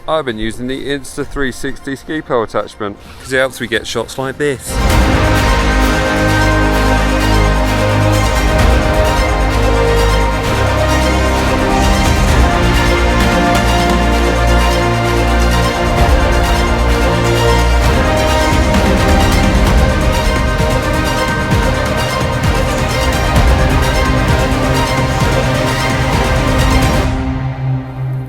I've been using the Insta360 Ski Pole attachment because it helps me get shots like this.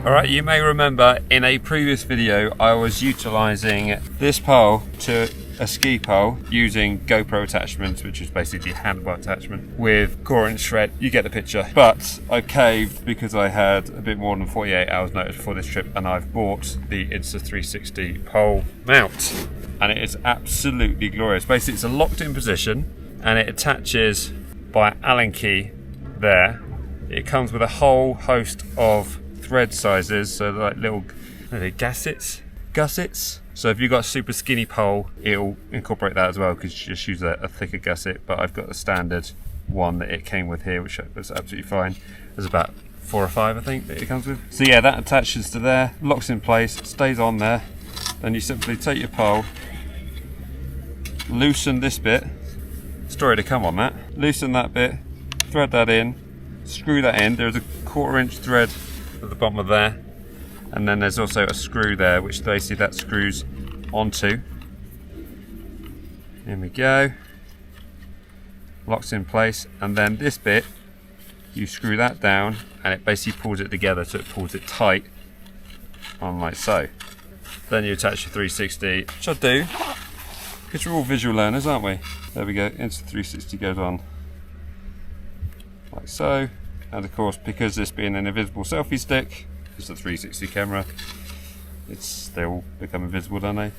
Alright, you may remember in a previous video I was utilising this pole to a ski pole using GoPro attachments, which is basically a handlebar attachment with core and shred. You get the picture. But I caved because I had a bit more than 48 hours notice before this trip, and I've bought the Insta360 Pole Mount, and it is absolutely glorious. Basically it's a locked in position and it attaches by Allen key there. It comes with a whole host of thread sizes, so like little gussets. So if you've got a super skinny pole, it'll incorporate that as well, because you just use a thicker gusset. But I've got the standard one that it came with here, which was absolutely fine. There's about 4 or 5 I think that it comes with. So yeah, that attaches to there, locks in place, stays on there. Then you simply take your pole, loosen this bit, story to come on that, loosen that bit, thread that in, screw that in. There's a 1/4 inch thread at the bottom of there, and then there's also a screw there which basically that screws onto. Here we go, locks in place, and then this bit you screw that down and it basically pulls it together, so it pulls it tight on like so. Then you attach your 360, which I do because we're all visual learners, aren't we? There we go, Insta360 goes on like so. And of course, because this being an invisible selfie stick, it's a 360 camera, they all become invisible, don't they?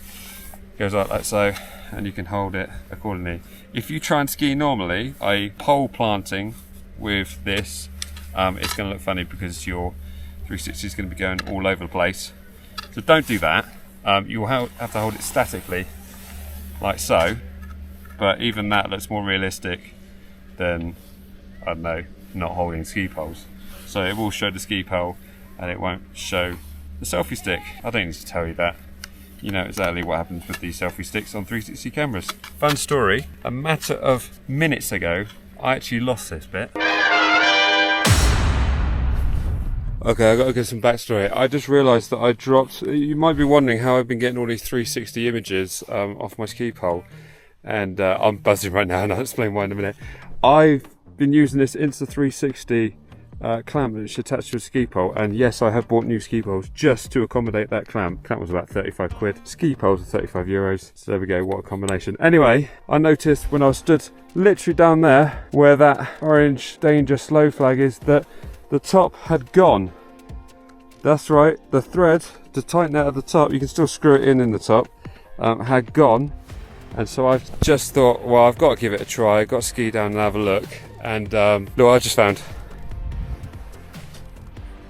Goes like so, and you can hold it accordingly. If you try and ski normally, pole planting with this, it's going to look funny because your 360 is going to be going all over the place. So don't do that. You'll have to hold it statically, like so. But even that looks more realistic than, I don't know, not holding ski poles. So it will show the ski pole and it won't show the selfie stick. I don't need to tell you that. You know exactly what happens with these selfie sticks on 360 cameras. Fun story, a matter of minutes ago I actually lost this bit. Okay, I've got to give some backstory. I just realised that I dropped, you might be wondering how I've been getting all these 360 images off my ski pole, and I'm buzzing right now and I'll explain why in a minute. I've been using this Insta360 clamp that's attached to a ski pole, and yes, I have bought new ski poles just to accommodate that clamp. Clamp was about 35 quid, ski poles are 35 euros, so there we go, what a combination. Anyway, I noticed when I stood literally down there where that orange danger slow flag is, that the top had gone. That's right, the thread to tighten it at the top, you can still screw it in the top, had gone. And so I've just thought, well, I've got to give it a try. I've got to ski down and have a look. And look what I just found.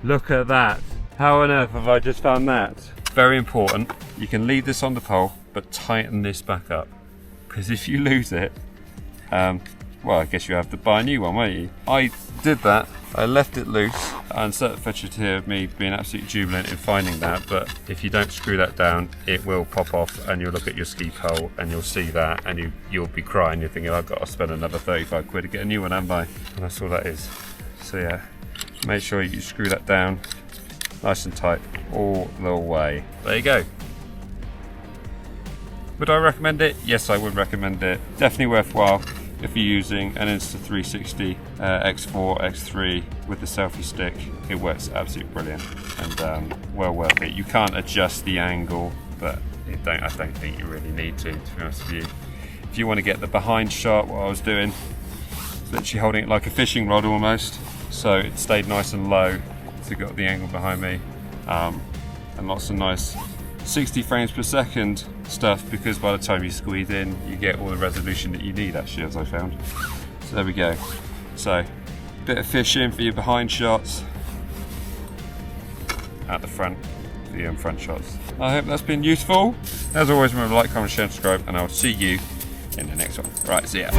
Look at that. How on earth have I just found that? Very important. You can leave this on the pole, but tighten this back up. Because if you lose it, well, I guess you have to buy a new one, won't you? I did that. I left it loose, and certain footage here of me being absolutely jubilant in finding that, but if you don't screw that down, it will pop off and you'll look at your ski pole and you'll see that and you'll be crying. You're thinking, I've got to spend another 35 quid to get a new one, haven't I? And that's all that is. So yeah, make sure you screw that down nice and tight all the way. There you go. Would I recommend it? Yes, I would recommend it. Definitely worthwhile if you're using an Insta360 X4, X3 with the selfie stick. It works absolutely brilliant and well worth it. You can't adjust the angle, but I don't think you really need to be honest with you. If you want to get the behind shot, what I was doing, literally holding it like a fishing rod almost, so it stayed nice and low, so you got the angle behind me, and lots of nice 60 frames per second stuff, because by the time you squeeze in, you get all the resolution that you need actually, as I found. So there we go. So, bit of fishing for your behind shots, at the front for your front shots. I hope that's been useful. As always, remember to like, comment, share, and subscribe, and I'll see you in the next one. Right, see ya.